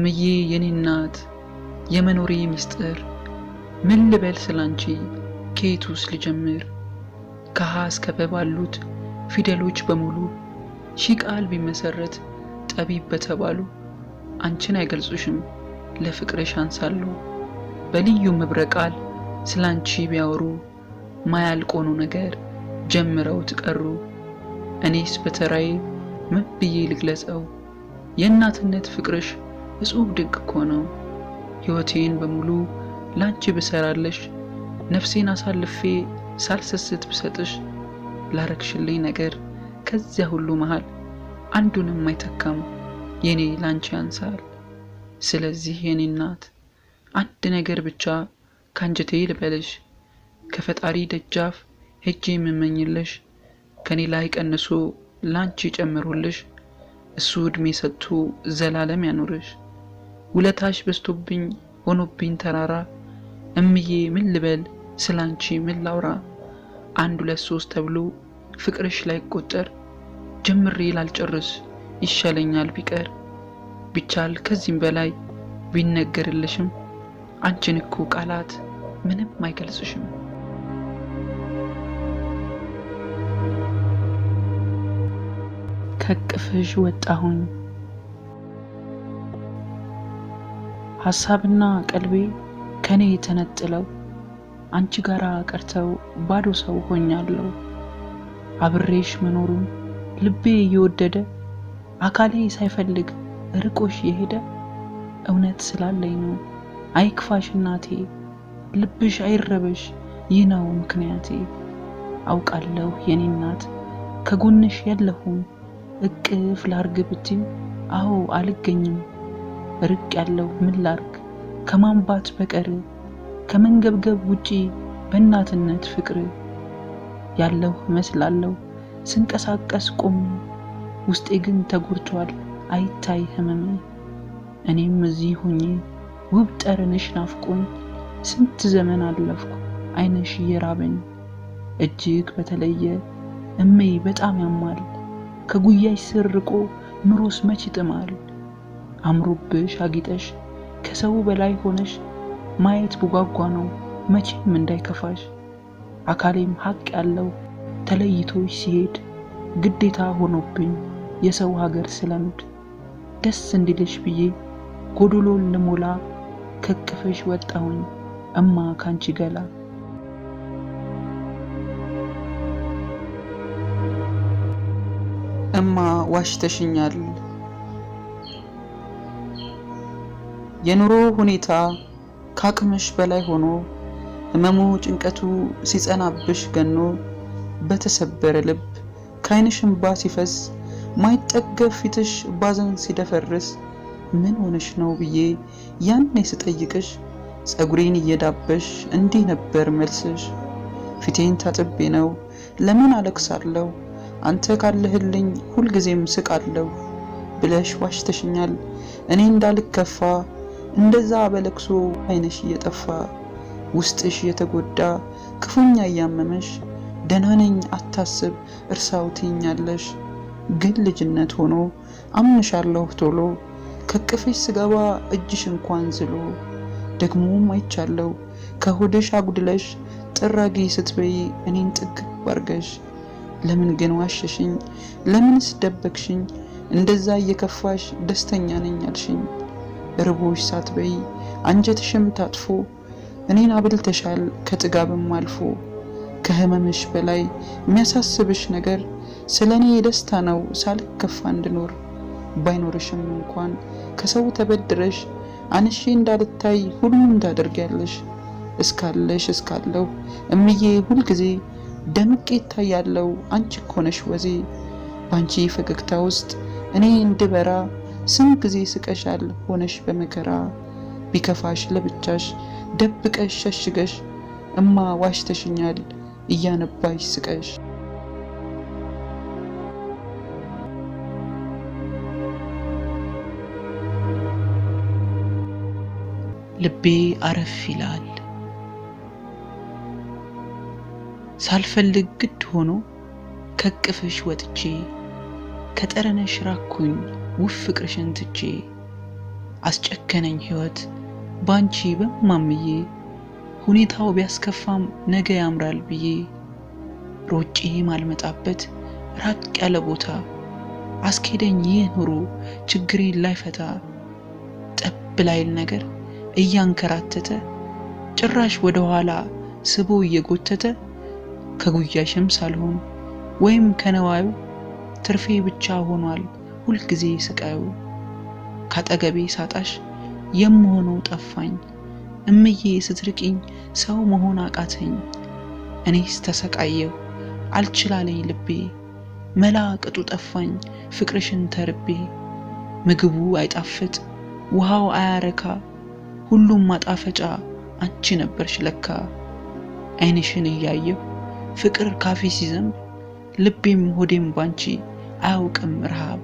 እምዬ የኔ እናት የመኖሬ ምስጢር ምን ልበል ስላንቺ ከየቱስ ልጀምር? ከሀ እስከ ፐ ባሉት ፊደሎች በሙሉ ሺህ ቃል ቢመሰረት ጠቢብ በተባሉ አንቺን አይገልጹሽም ለፍቅርሽ አንሳለሁ። በልዩ መብረ ቃል ስላንቺ ቢያወሩ ማያልቅ ሆኖ ነገር ጀምረውት ቀሩ። እኔስ በተራዬ ምን ብዬ ልግለጸው? የእናትነት ፍቅርሽ እጹብ ድንቅ እኮ ነው። ሕይወቴን በሙሉ ላንቺ ብሰራለሽ ነፍሴን አሳልፌ ሳልሰስት ብሰጥሽ ላረግሽልኝ ነገር ከዚያ ሁሉ መሃል አንዱንም አይተካም የኔ ላንቺ ያንሳል። ስለዚህ የኔ እናት አንድ ነገር ብቻ ካንጀቴ ልበልሽ፣ ከፈጣሪ ደጃፍ ሄጄ የምመኝልሽ ከኔ ላይ ቀንሶ ላንቺ ጨምሮልሽ እሱ እድሜ ሰጥቶ ዘላለም ያኖርሽ። ውለታሽ በስቶብኝ ሆኖብኝ ተራራ እምዬ ምን ልበል ስላንቺ ምን ላውራ? 1 2 3 ተብሎ ፍቅርሽ ላይ ቆጠር ጀምሬ ላልጨርስ ይሻለኛል ቢቀር። ቢቻል ከዚህም በላይ ቢነገርልሽም አንቺን እኮ ቃላት ምንም አይገልጽሽም። ከቅፍሽ ወጣሁኝ ሐሳብና ቀልቤ ከኔ ተነጥለው አንቺ ጋራ ቀርተው ባዶ ሰው ሆኛለሁ። አብሬሽ መኖሩን ልቤ እየወደደ አካሌ ሳይፈልግ ርቆሽ የሄደ እውነት ስላለኝ ነው። አይክፋሽ እናቴ ልብሽ አይረበሽ ይህ ነው ምክንያቴ። አውቃለሁ የኔ እናት ከጎንሽ የለሁም እቅፍ ላርግ ብትም አዎ አልገኝም። ርቅ ያለው ምን ላርግ ከማንባት በቀር ከመንገብገብ ውጪ በእናትነት ፍቅር ያለው መስላለሁ ስንቀሳቀስ ቆም ውስጤ ግን ተጎድቷል አይታይ ህመም። እኔም እዚህ ሆኜ ውብ ጠረንሽ ናፍቆኝ ስንት ዘመን አለፍኩ አይንሽ እየራበኝ። እጅግ በተለየ እመይ በጣም ያማል ከጉያሽ ስር ርቆ ኑሮስ መች ይጥማል። አምሮብሽ አጊጠሽ ከሰው በላይ ሆነሽ ማየት ቡጓጓ ነው መቼም እንዳይከፋሽ። አካሌም ሀቅ ያለው ተለይቶሽ ሲሄድ ግዴታ ሆኖብኝ የሰው ሀገር ስለምድ ደስ እንዲልሽ ብዬ ጎዶሎን ልሞላ ከቅፍሽ ወጣሁኝ እማ ካንቺ ገላ። እማ ዋሽተሽኛል የኑሮ ሁኔታ ካቅምሽ በላይ ሆኖ ህመሙ ጭንቀቱ ሲጸናብሽ ገኖ በተሰበረ ልብ ካይንሽ እንባ ሲፈስ ማይጠገብ ፊትሽ ባዘን ሲደፈርስ ምን ሆነሽ ነው ብዬ ያኔ ስጠይቅሽ ጸጉሬን እየዳበሽ እንዲህ ነበር መልስሽ። ፊቴን ታጥቤ ነው ለምን አለቅሳለሁ አንተ ካለህልኝ ሁልጊዜም ስቃለሁ ብለሽ ዋሽተሽኛል እኔ እንዳልከፋ እንደዛ በለቅሶ አይንሽ እየጠፋ ውስጥሽ የተጎዳ ክፉኛ እያመመሽ ደህና ነኝ አታስብ እርሳው ትይኛለሽ። ግን ልጅነት ሆኖ አምንሻለሁ ቶሎ ከቅፍሽ ስገባ እጅሽ እንኳን ዝሎ ደግሞም አይቻለሁ ከሆድሽ አጉድለሽ ጥራጊ ስትበይ እኔን ጥግብ አርገሽ። ለምን ግን ዋሸሽኝ ለምንስ ደበቅሽኝ እንደዛ እየከፋሽ ደስተኛ ነኝ አልሽኝ። ርቦሽ ሳትበይ አንጀትሽም ታጥፎ እኔን አብልተሻል ከጥጋብም አልፎ። ከህመምሽ በላይ የሚያሳስብሽ ነገር ስለኔ ደስታ ነው ሳልከፋ እንድኖር። ባይኖርሽም እንኳን ከሰው ተበድረሽ አንሺ እንዳልታይ ሁሉም ታደርጊያለሽ። እስካለሽ እስካለው እምዬ ሁልጊዜ ደምቄ ታያለው አንቺ እኮ ነሽ ወዜ። ባንቺ ፈገግታ ውስጥ እኔ እንድበራ ስንት ጊዜ ስቀሻል ሆነሽ በመከራ። ቢከፋሽ ለብቻሽ ደብቀሽ ሸሽገሽ እማ ዋሽተሽኛል እያነባሽ ስቀሽ። ልቤ አረፍ ይላል ሳልፈልግ ግድ ሆኖ ከቅፍሽ ወጥቼ ከጠረነሽ ራኩኝ ውፍ ፍቅርሽን ትቼ። አስጨከነኝ ሕይወት ባንቺ በማምዬ ሁኔታው ቢያስከፋም ነገ ያምራል ብዬ ሮጬ ማልመጣበት ራቅ ያለ ቦታ አስኬደኝ ይህ ኑሮ ችግሬን ላይፈታ ጠብ ላይል ነገር እያንከራተተ ጭራሽ ወደ ኋላ ስቦ እየጎተተ ከጉያሽም ሳልሆን ወይም ከነዋዩ ትርፌ ብቻ ሆኗል ሁልጊዜ ስቃዩ ካጠገቤ ሳጣሽ የምሆነው ጠፋኝ እምዬ ስትርቂኝ ሰው መሆን አቃተኝ እኔስ ተሰቃየሁ አልችላለኝ ልቤ መላ ቅጡ ጠፋኝ ፍቅርሽን ተርቤ ምግቡ አይጣፍጥ ውሃው አያረካ ሁሉም ማጣፈጫ አንቺ ነበርሽ ለካ አይንሽን እያየሁ ፍቅር ካፌ ሲዘንብ ልቤም ሆዴም ባንቺ አያውቅም ረሃብ